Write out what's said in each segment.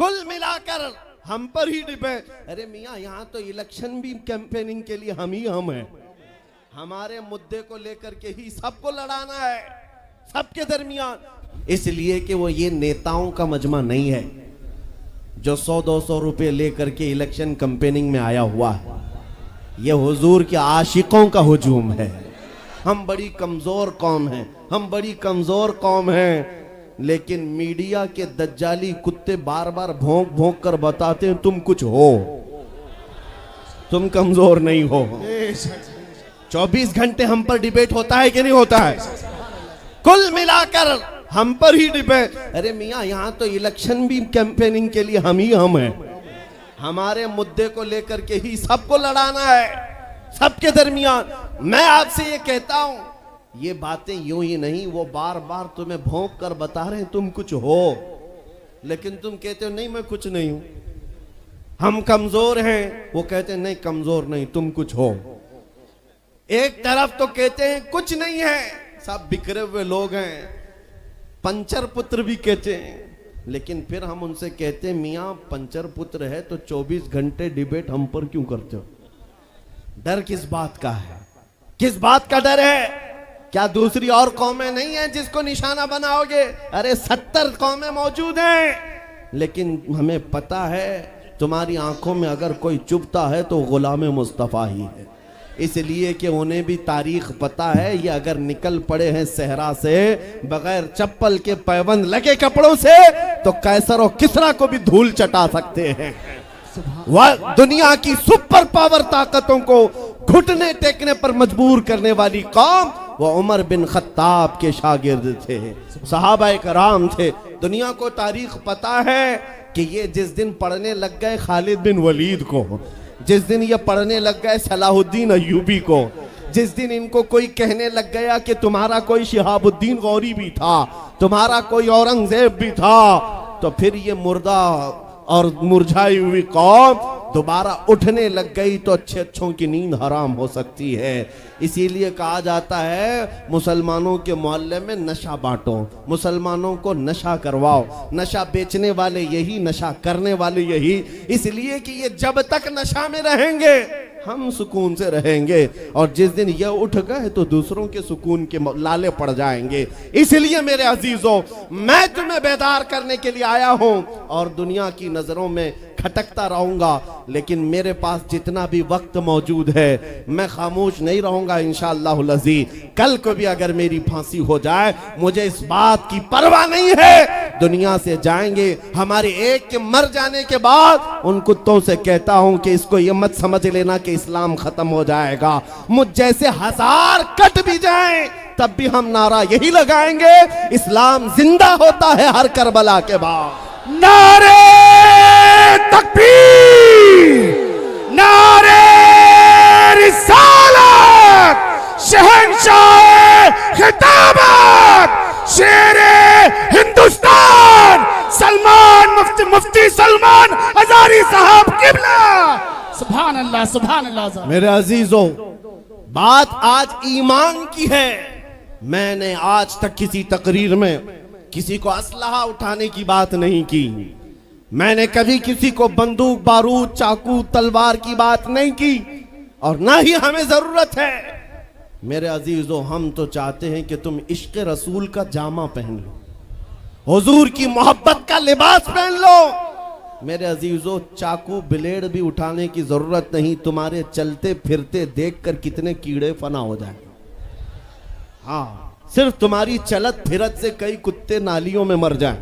कुल मिलाकर हम पर ही डिपेंड। अरे मियाँ, यहाँ तो इलेक्शन भी कैंपेनिंग के लिए हम हैं। हमारे मुद्दे को लेकर के ही सबको लड़ाना है, सबके दरमियान। इसलिए कि वो ये नेताओं का मजमा नहीं है जो 100-200 रुपए लेकर के इलेक्शन कैंपेनिंग में आया हुआ है। ये हुजूर के आशिकों का हुजूम है। हम बड़ी कमजोर कौम हैं, हम बड़ी कमजोर कौम हैं, लेकिन मीडिया के दज्जाली कुत्ते बार बार भौंक भौंक कर बताते हैं तुम कुछ हो, तुम कमजोर नहीं हो। 24 घंटे हम पर डिबेट होता है कि नहीं होता है? कुल मिलाकर हम पर ही डिपेंड। अरे मियाँ, यहाँ तो इलेक्शन भी कैंपेनिंग के लिए हम हैं। हमारे मुद्दे को लेकर के ही सबको लड़ाना है, सबके दरमियान। मैं आपसे ये कहता हूं, ये बातें यूं ही नहीं, वो बार बार तुम्हें भौंक कर बता रहे हैं तुम कुछ हो, लेकिन तुम कहते हो नहीं मैं कुछ नहीं हूं, हम कमजोर हैं। वो कहते हैं नहीं कमजोर नहीं, तुम कुछ हो। एक तरफ तो कहते हैं कुछ नहीं है, सब बिखरे हुए लोग हैं, पंचर पुत्र भी कहते हैं, लेकिन फिर हम उनसे कहते हैं मियाँ पंचर पुत्र है तो 24 घंटे डिबेट हम पर क्यों करते हो? डर किस बात का है? किस बात का डर है? क्या दूसरी और कौमें नहीं हैं जिसको निशाना बनाओगे? अरे 70 कौमें मौजूद हैं, लेकिन हमें पता है तुम्हारी आंखों में अगर कोई चुभता है तो गुलाम मुस्तफा ही है। इसलिए कि उन्हें भी तारीख पता है, ये अगर निकल पड़े हैं सहरा से बगैर चप्पल के पैबंद लगे कपड़ों से तो कैसर और किसरा को भी धूल चटा सकते हैं। वह दुनिया की सुपर पावर ताकतों को घुटने टेकने पर मजबूर करने वाली कौम वो उमर बिन खत्ताब के शागिर्द थे, सहाबाए कराम थे। दुनिया को तारीख पता है कि ये जिस दिन पढ़ने लग गए खालिद बिन वलीद को, जिस दिन ये पढ़ने लग गए सलाहुद्दीन अय्यूबी को, जिस दिन इनको कोई कहने लग गया कि तुम्हारा कोई शिहाबुद्दीन गौरी भी था, तुम्हारा कोई औरंगजेब भी था, तो फिर ये मुर्दा और मुरझाई हुई कौम दोबारा उठने लग गई तो अच्छों की नींद हराम हो सकती है। इसीलिए कहा जाता है मुसलमानों के मोहल्ले में नशा बांटो, मुसलमानों को नशा करवाओ, नशा बेचने वाले यही, नशा करने वाले यही। इसलिए कि ये जब तक नशा में रहेंगे हम सुकून से रहेंगे, और जिस दिन ये उठ गए तो दूसरों के सुकून के लाले पड़ जाएंगे। इसलिए मेरे अजीजों, मैं तुम्हें बेदार करने के लिए आया हूं और दुनिया की नजरों में खटकता रहूंगा, लेकिन मेरे पास जितना भी वक्त मौजूद है मैं खामोश नहीं रहूंगा इंशाअल्लाह अज़ीज़। कल को भी अगर मेरी फांसी हो जाए मुझे इस बात की परवाह नहीं है, दुनिया से जाएंगे। हमारे एक के मर जाने के बाद उन कुत्तों से कहता हूं कि इसको ये मत समझ लेना कि इस्लाम खत्म हो जाएगा। मुझ जैसे 1000 कट भी जाएं तब भी हम नारा यही लगाएंगे, इस्लाम जिंदा होता है हर करबला के बाद। नारे तकबीर, नारे रिसालत, शहंशाह खिताबत, शेरे हिंदुस्तान सलमान मुफ्ती सलमान हजारी साहब किबला। सुभान अल्लाह, सुभान अल्लाह। मेरे अजीजों, बात आज ईमान की है। मैंने आज तक किसी तकरीर में किसी को असलहा उठाने की बात नहीं की, मैंने कभी किसी को बंदूक बारूद चाकू तलवार की बात नहीं की, और ना ही हमें जरूरत है। मेरे अजीजों, हम तो चाहते हैं कि तुम इश्क रसूल का जामा पहन लो, हुजूर की मोहब्बत का लिबास पहन लो। मेरे अजीजों, चाकू ब्लेड भी उठाने की जरूरत नहीं, तुम्हारे चलते फिरते देखकर कितने कीड़े फना हो जाए। हाँ, सिर्फ तुम्हारी चलत फिरत से कई कुत्ते नालियों में मर जाएं।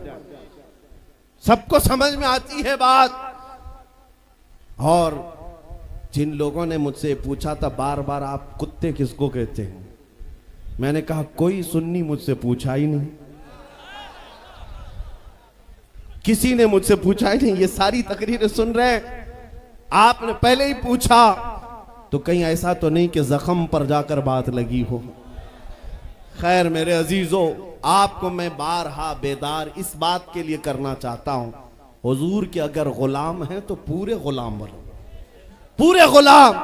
सबको समझ में आती है बात। और जिन लोगों ने मुझसे पूछा था बार बार आप कुत्ते किसको कहते हैं, मैंने कहा कोई सुन्नी मुझसे पूछा ही नहीं, किसी ने मुझसे पूछा ही नहीं। ये सारी तकरीरें सुन रहे हैं, आपने पहले ही पूछा तो कहीं ऐसा तो नहीं कि जख्म पर जाकर बात लगी हो। खैर मेरे अजीजों, आपको मैं बारहा बेदार इस बात के लिए करना चाहता हूं, हुजूर के अगर गुलाम हैं तो पूरे गुलाम बनो, पूरे गुलाम।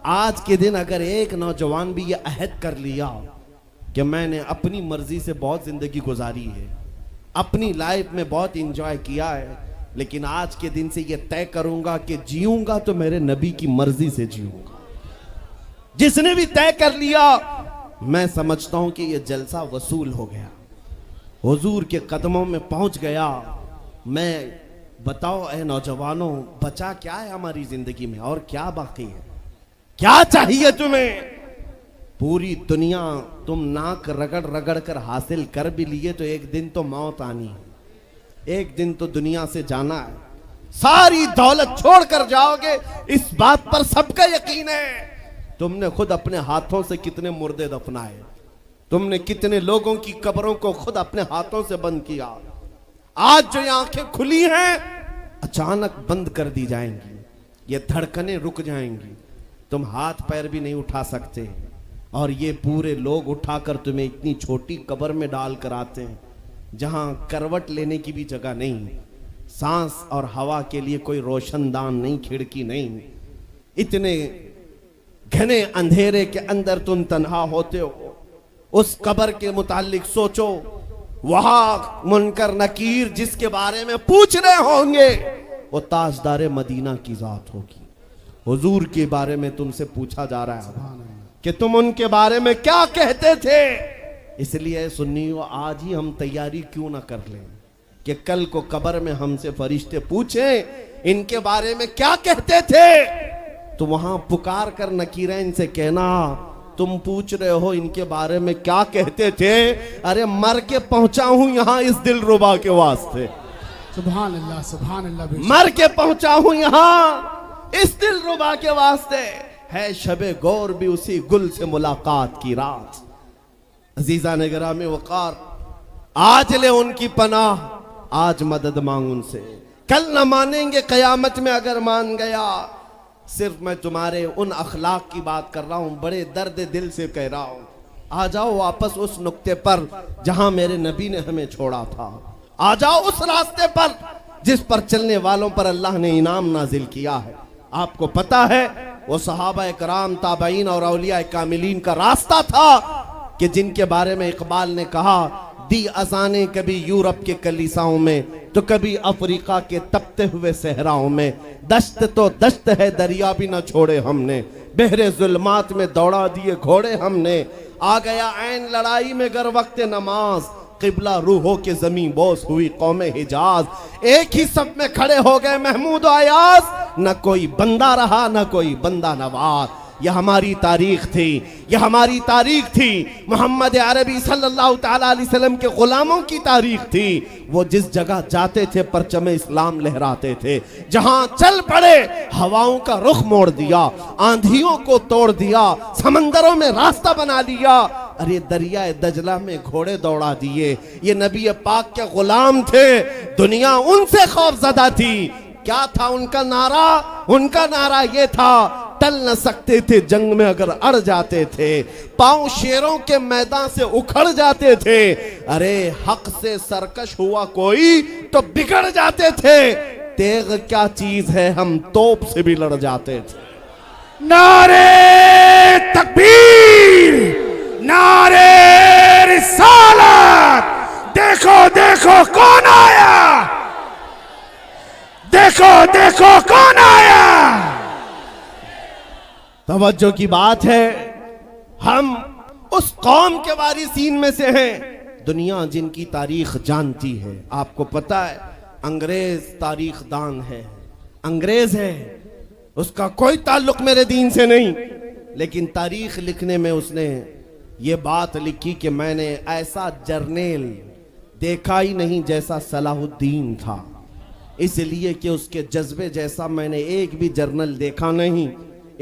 आज के दिन अगर एक नौजवान भी ये अहद कर लिया कि मैंने अपनी मर्जी से बहुत जिंदगी गुजारी है, अपनी लाइफ में बहुत इंजॉय किया है, लेकिन आज के दिन से ये तय करूंगा कि जीऊंगा तो मेरे नबी की मर्जी से जीऊंगा। जिसने भी तय कर लिया, मैं समझता हूं कि ये जलसा वसूल हो गया, हुजूर के कदमों में पहुंच गया। मैं बताओ ए नौजवानों, बचा क्या है हमारी जिंदगी में और क्या बाकी है? क्या चाहिए तुम्हें? पूरी दुनिया तुम नाक रगड़ रगड़ कर हासिल कर भी लिए तो एक दिन तो मौत आनी है, एक दिन तो दुनिया से जाना है। सारी दौलत छोड़कर जाओगे, इस बात पर सबका यकीन है। तुमने खुद अपने हाथों से कितने मुर्दे दफनाए, तुमने कितने लोगों की कब्रों को खुद अपने हाथों से बंद किया। आज जो ये आंखें खुली हैं, अचानक बंद कर दी जाएंगी, ये धड़कनें रुक जाएंगी, तुम हाथ पैर भी नहीं उठा सकते। और ये पूरे लोग उठाकर तुम्हें इतनी छोटी कब्र में डाल कर आते हैं जहां करवट लेने की भी जगह नहीं, सांस और हवा के लिए कोई रोशनदान नहीं, खिड़की नहीं। इतने घने अंधेरे के अंदर तुम तन्हा होते हो। उस कब्र के मुतालिक सोचो, वहां मुनकर नकीर जिसके बारे में पूछ रहे होंगे वो ताजदार मदीना की जात होगी। हुजूर के बारे में तुमसे पूछा जा रहा है कि तुम उनके बारे में क्या कहते थे। इसलिए सुन्नियों, आज ही हम तैयारी क्यों ना कर लें कि कल को कब्र में हमसे फरिश्ते पूछें इनके बारे में क्या कहते थे, तो वहां पुकार कर नकीरैन से कहना, तुम पूछ रहे हो इनके बारे में क्या कहते थे, अरे मर के पहुंचा हूं यहां इस दिलरुबा के वास्ते। सुभान अल्लाह, सुभान अल्लाह। मर के पहुंचा हूं यहां इस दिलरुबा के वास्ते। है शबे गौर भी उसी गुल से मुलाकात की रात। अजीजा ने गिरामी वकार, आज ले उनकी पनाह, आज मदद मांग उनसे, कल न मानेंगे कयामत में अगर मान गया। सिर्फ मैं तुम्हारे उन अखलाक की बात कर रहा हूं, बड़े दर्द दिल से कह रहा हूं। आ जाओ वापस उस नुक्ते पर जहां मेरे नबी ने हमें छोड़ा था। आ जाओ उस रास्ते पर जिस पर चलने वालों पर अल्लाह ने इनाम नाजिल किया है। आपको पता है वो सहाबा कराम, ताबईन और औलिया कामिलीन का रास्ता था कि जिनके बारे में इकबाल ने कहा, दी अजाने कभी यूरोप के कलीसाओं में तो कभी अफ्रीका के तपते हुए सहराओं में। दश्त तो दश्त है, दरिया भी न छोड़े हमने, बहरे जुल्मात में दौड़ा दिए घोड़े हमने। आ गया ऐन लड़ाई में गर वक्त नमाज, किबला रूहों के जमीन बोस हुई कौमे हिजाज। एक ही सब में खड़े हो गए महमूद अयाज, न कोई बंदा रहा न कोई बंदा नवाज। यह हमारी तारीख थी, यह हमारी तारीख थी। मोहम्मद अरबी सल्लल्लाहु ताला अलैहि वसल्लम के गुलामों की तारीख थी। वो जिस जगह जाते थे परचमे इस्लाम लहराते थे, जहां चल पड़े हवाओं का रुख मोड़ दिया, आंधियों को तोड़ दिया, समंदरों में रास्ता बना लिया। अरे दरिया दजला में घोड़े दौड़ा दिए। ये नबी पाक के गुलाम थे, दुनिया उनसे खौफजदा थी। क्या था उनका नारा? उनका नारा ये था, टल न सकते थे जंग में अगर अड़ जाते थे, पांव शेरों के मैदान से उखड़ जाते थे। अरे हक से सरकश हुआ कोई तो बिगड़ जाते थे। तेग क्या चीज है, हम तोप से भी लड़ जाते थे। नारे तकबीर, नारे रिसालत। देखो देखो कौन आया, देखो देखो कौन आया। तवज्जो की बात है, हम उस कौम के वारिसीन में से हैं दुनिया जिनकी तारीख जानती है। आपको पता है अंग्रेज तारीख दान है, अंग्रेज है, उसका कोई ताल्लुक मेरे दीन से नहीं, लेकिन तारीख लिखने में उसने ये बात लिखी कि मैंने ऐसा जर्नेल देखा ही नहीं जैसा सलाहुद्दीन था, इसलिए कि उसके जज्बे जैसा मैंने एक भी जर्नल देखा नहीं।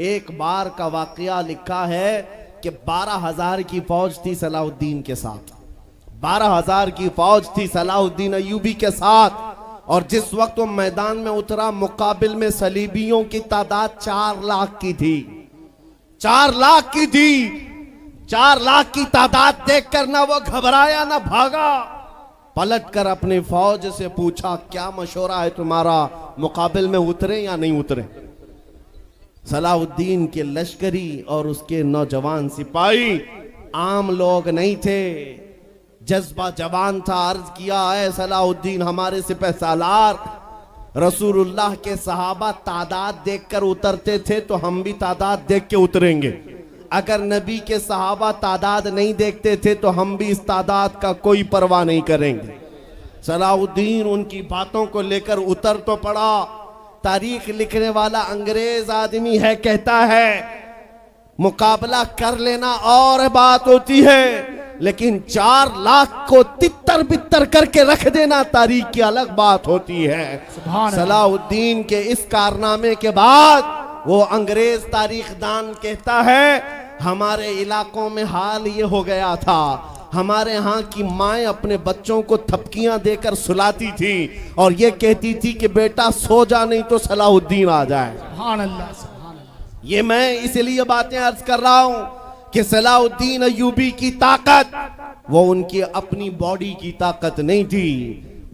एक बार का वाकया लिखा है कि 12,000 की फौज थी सलाहुद्दीन के साथ, 12,000 की फौज थी सलाहुद्दीन अय्यूबी के साथ। और जिस वक्त वो मैदान में उतरा, मुकाबिल में सलीबियों की तादाद 4 लाख की थी, 4 लाख की थी। 4 लाख की तादाद देखकर ना वो घबराया ना भागा, पलट कर अपनी फौज से पूछा, क्या मशवरा है तुम्हारा, मुकाबिल में उतरे या नहीं उतरे। सलाहुद्दीन के लश्करी और उसके नौजवान सिपाही आम लोग नहीं थे, जज्बा जवान था। अर्ज किया है सलाहुद्दीन हमारे सिपह सालार, रसूलुल्लाह के सहाबा तादाद देखकर उतरते थे तो हम भी तादाद देख के उतरेंगे। अगर नबी के सहाबा तादाद नहीं देखते थे तो हम भी इस तादाद का कोई परवाह नहीं करेंगे। सलाउद्दीन उनकी बातों को लेकर उतर तो पड़ा। तारीख लिखने वाला अंग्रेज आदमी है, कहता है मुकाबला कर लेना और बात होती है, लेकिन 4 लाख को तितर बितर करके रख देना तारीख की अलग बात होती है। सलाउद्दीन के इस कारनामे के बाद वो अंग्रेज तारीखदान कहता है हमारे इलाकों में हाल ये हो गया था, हमारे यहाँ की माएं अपने बच्चों को थपकियां देकर सुलाती थी और ये कहती थी कि बेटा सो जा नहीं तो सलाउद्दीन आ जाए। सुभान अल्लाह, सुभान अल्लाह। ये मैं इसलिए बातें अर्ज कर रहा हूं कि सलाउद्दीन अय्यूबी की ताकत वो उनकी अपनी बॉडी की ताकत नहीं थी,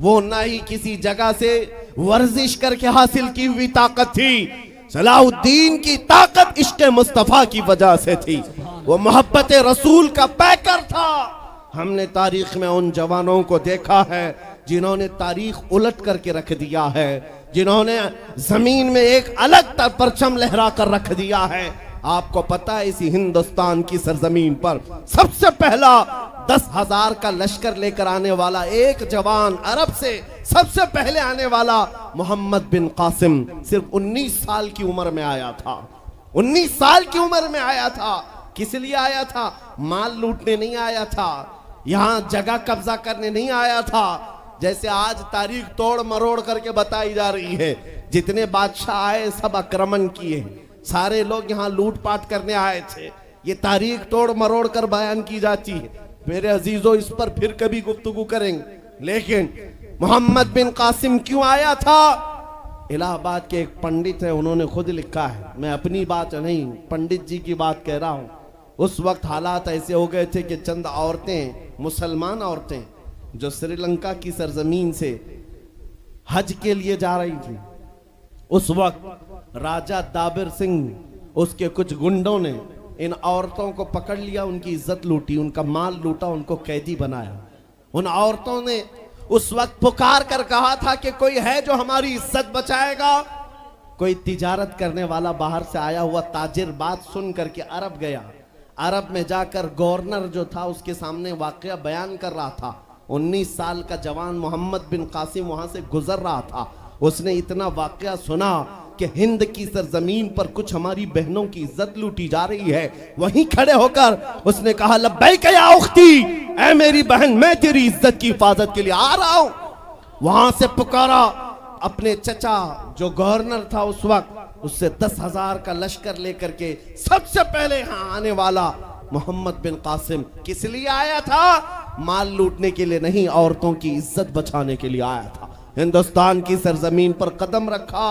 वो ना ही किसी जगह से वर्जिश करके हासिल की हुई ताकत थी। सलाउद्दीन की ताकत इश्क़ मुस्तफा की वजह से थी, वो मोहब्बत रसूल का पैकर था। हमने तारीख में उन जवानों को देखा है जिन्होंने तारीख उलट करके रख दिया है, जिन्होंने जमीन में एक अलग परचम लहरा कर रख दिया है। आपको पता है इसी हिंदुस्तान की सरजमीन पर सबसे पहला 10,000 का लश्कर लेकर आने वाला एक जवान अरब से सबसे पहले आने वाला मोहम्मद बिन कासिम सिर्फ 19 साल की उम्र में आया था। 19 साल की उम्र में आया था। किस लिए आया था? माल लूटने नहीं आया था, यहाँ जगह कब्जा करने नहीं आया था। जैसे आज तारीख तोड़ मरोड़ करके बताई जा रही है, जितने बादशाह आए सब आक्रमण किए, सारे लोग यहाँ लूटपाट करने आए थे। ये तारीख तोड़ मरोड़ कर बयान की जाती है। मेरे अजीजों इस पर फिर कभी गुफ्तगू करेंगे, लेकिन मोहम्मद बिन कासिम क्यों आया था? इलाहाबाद के एक पंडित है, उन्होंने खुद लिखा है, मैं अपनी बात नहीं पंडित जी की बात कह रहा हूँ। उस वक्त हालात ऐसे हो गए थे कि चंद औरतें, मुसलमान औरतें जो श्रीलंका की सरजमीन से हज के लिए जा रही थी, उस वक्त राजा दाबिर सिंह उसके कुछ गुंडों ने इन औरतों को पकड़ लिया, उनकी इज्जत लूटी, उनका माल लूटा, उनको कैदी बनाया। उन औरतों ने उस वक्त पुकार कर कहा था कि कोई है जो हमारी इज्जत बचाएगा। कोई तिजारत करने वाला बाहर से आया हुआ ताजिर बात सुन करके अरब गया। अरब में जाकर गवर्नर जो था उसके सामने वाकया बयान कर रहा था। 19 साल का जवान मोहम्मद बिन कासिम वहां से गुजर रहा था। उसने इतना वाकया सुना कि हिंद की सरजमीन पर कुछ हमारी बहनों की इज्जत लूटी जा रही है। वहीं खड़े होकर उसने कहा लब्बैक या उख्ती, ऐ मेरी बहन मैं तेरी इज्जत की हिफाजत के लिए आ रहा हूं। वहां से पुकारा अपने चचा जो गवर्नर था उस वक्त, उससे 10,000 का लश्कर लेकर के सबसे पहले यहाँ आने वाला मोहम्मद बिन कासिम किस लिए आया था? माल लूटने के लिए नहीं, औरतों की इज्जत बचाने के लिए आया था। हिंदुस्तान की सरजमीन पर कदम रखा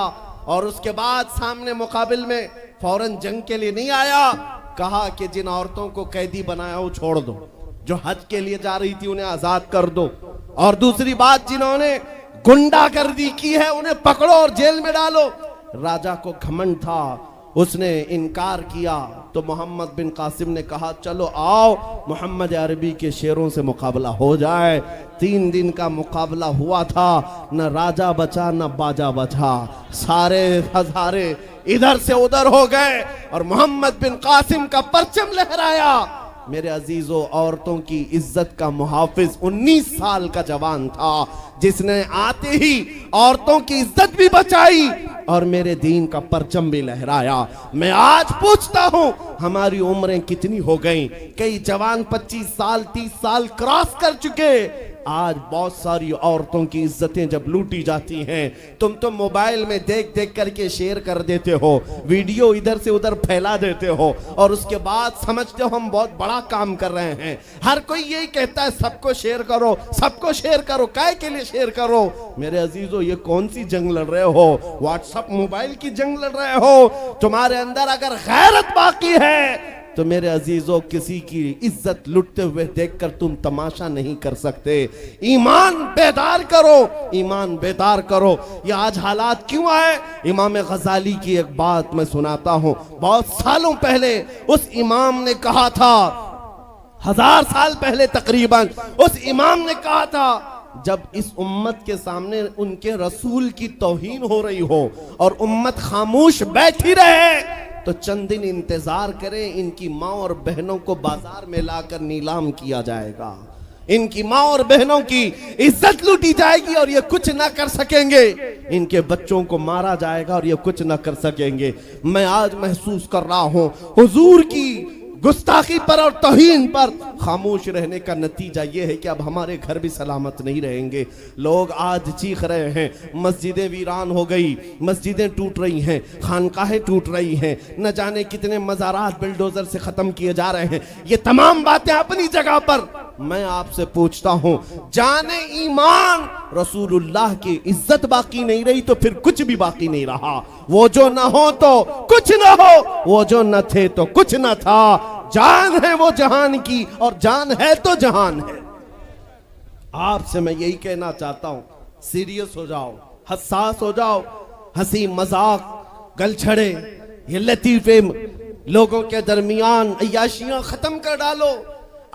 और उसके बाद सामने मुकाबिल में फौरन जंग के लिए नहीं आया। कहा कि जिन औरतों को कैदी बनाया वो छोड़ दो, जो हज के लिए जा रही थी उन्हें आजाद कर दो, और दूसरी बात जिन्होंने गुंडागर्दी की है उन्हें पकड़ो और जेल में डालो। राजा को घमंड था, उसने इनकार किया तो मोहम्मद बिन कासिम ने कहा चलो आओ मोहम्मद अरबी के शेरों से मुकाबला हो जाए। 3 दिन का मुकाबला हुआ था, न राजा बचा न बाजा बचा, सारे हजारे इधर से उधर हो गए और मोहम्मद बिन कासिम का परचम लहराया। मेरे अजीजों, औरतों की इज्जत का मुहाफिज 19 साल का जवान था जिसने आते ही औरतों की इज्जत भी बचाई और मेरे दीन का परचम भी लहराया। मैं आज पूछता हूं हमारी उम्रें कितनी हो गई? कई जवान 25 साल 30 साल क्रॉस कर चुके। आज बहुत सारी औरतों की इज्जतें जब लूटी जाती हैं, तुम तो मोबाइल में देख देख करके शेयर कर देते हो, वीडियो इधर से उधर फैला देते हो और उसके बाद समझते हो हम बहुत बड़ा काम कर रहे हैं। हर कोई यही कहता है सबको शेयर करो, सबको शेयर करो, काय के लिए शेयर करो? मेरे अजीजों, ये कौन सी जंग लड़ रहे हो? व्हाट्सएप मोबाइल की जंग लड़ रहे हो? तुम्हारे अंदर अगर गैरत बाकी है तो मेरे अजीजों, किसी की इज्जत लुटते हुए देखकर तुम तमाशा नहीं कर सकते। ईमान बेदार करो, ईमान बेदार करो। ये आज हालात क्यों आए? इमाम गजाली की एक बात मैं सुनाता हूं। बहुत सालों पहले उस इमाम ने कहा था, 1000 साल पहले तकरीबन, उस इमाम ने कहा था जब इस उम्मत के सामने उनके रसूल की तौहीन हो रही हो और उम्मत खामोश बैठी रहे, तो चंद दिन इंतजार करें, इनकी माँ और बहनों को बाजार में लाकर नीलाम किया जाएगा, इनकी माँ और बहनों की इज्जत लूटी जाएगी और ये कुछ ना कर सकेंगे, इनके बच्चों को मारा जाएगा और ये कुछ ना कर सकेंगे। मैं आज महसूस कर रहा हूं हुजूर की गुस्ताखी पर और तौहीन पर खामोश रहने का नतीजा ये है कि अब हमारे घर भी सलामत नहीं रहेंगे। लोग आज चीख रहे हैं, मस्जिदें वीरान हो गई, मस्जिदें टूट रही हैं, खानकाहें टूट रही हैं, न जाने कितने मज़ारात बिल्डोजर से ख़त्म किए जा रहे हैं। ये तमाम बातें अपनी जगह पर, मैं आपसे पूछता हूं, जाने ईमान रसूलुल्लाह की इज्जत बाकी नहीं रही तो फिर कुछ भी बाकी नहीं रहा। वो जो न हो तो कुछ न हो, वो जो न थे तो कुछ न था। जान है वो जहान की और जान है तो जहान है। आपसे मैं यही कहना चाहता हूं, सीरियस हो जाओ, हसास हो जाओ। हंसी मजाक गलछड़े ये लतीफे लोगों के दरमियान अय्याशियां खत्म कर डालो।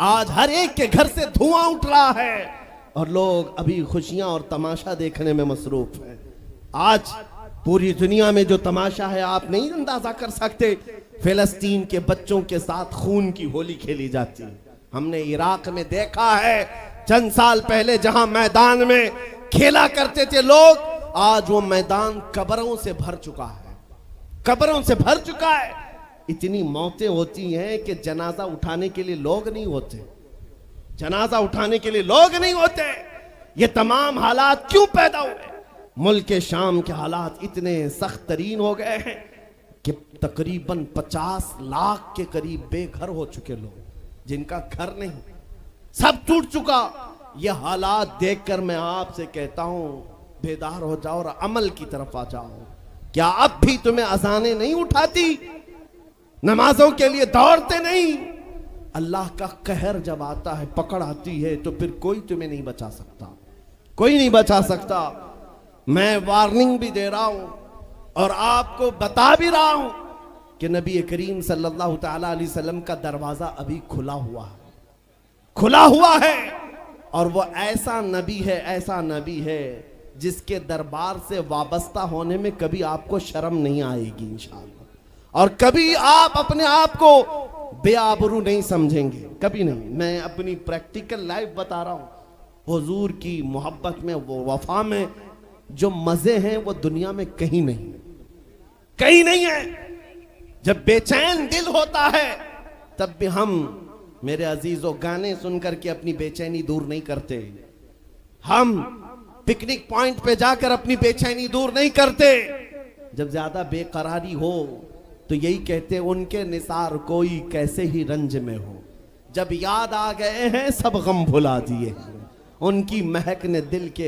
आज हर एक के घर से धुआं उठ रहा है और लोग अभी खुशियां और तमाशा देखने में मसरूफ हैं। आज पूरी दुनिया में जो तमाशा है आप नहीं अंदाजा कर सकते। फिलिस्तीन के बच्चों के साथ खून की होली खेली जाती है। हमने इराक में देखा है चंद साल पहले जहां मैदान में खेला करते थे लोग, आज वो मैदान कब्रों से भर चुका है, कब्रों से भर चुका है। इतनी मौतें होती हैं कि जनाजा उठाने के लिए लोग नहीं होते, जनाजा उठाने के लिए लोग नहीं होते। ये तमाम हालात क्यों पैदा हुए? मुल्क शाम के हालात इतने सख्त तरीन हो गए हैं कि तकरीबन 50 लाख के करीब बेघर हो चुके लोग, जिनका घर नहीं, सब टूट चुका। ये हालात देखकर मैं आपसे कहता हूं, बेदार हो जाओ और अमल की तरफ आ जाओ। क्या अब भी तुम्हें अजानें नहीं उठाती? नमाजों के लिए दौड़ते नहीं? अल्लाह का कहर जब आता है, पकड़ आती है, तो फिर कोई तुम्हें नहीं बचा सकता, कोई नहीं बचा सकता। मैं वार्निंग भी दे रहा हूं और आपको बता भी रहा हूं कि नबी करीम सल्लल्लाहु ताला अलैहि वसल्लम का दरवाजा अभी खुला हुआ है, खुला हुआ है। और वो ऐसा नबी है, ऐसा नबी है जिसके दरबार से वाबस्ता होने में कभी आपको शर्म नहीं आएगी इंशाअल्लाह, और कभी आप अपने आप को बेआबरू नहीं समझेंगे, कभी नहीं। मैं अपनी प्रैक्टिकल लाइफ बता रहा हूं। हुजूर की मोहब्बत में, वो वफा में जो मजे हैं वो दुनिया में कहीं नहीं, कहीं नहीं है। जब बेचैन दिल होता है तब भी हम, मेरे अजीजों, गाने सुनकर के अपनी बेचैनी दूर नहीं करते। हम पिकनिक पॉइंट पे जाकर अपनी बेचैनी दूर नहीं करते। जब ज्यादा बेकरारी हो तो यही कहते, उनके निसार कोई कैसे ही रंज में हो, जब याद आ गए हैं सब गम भुला दिए, उनकी महक ने दिल के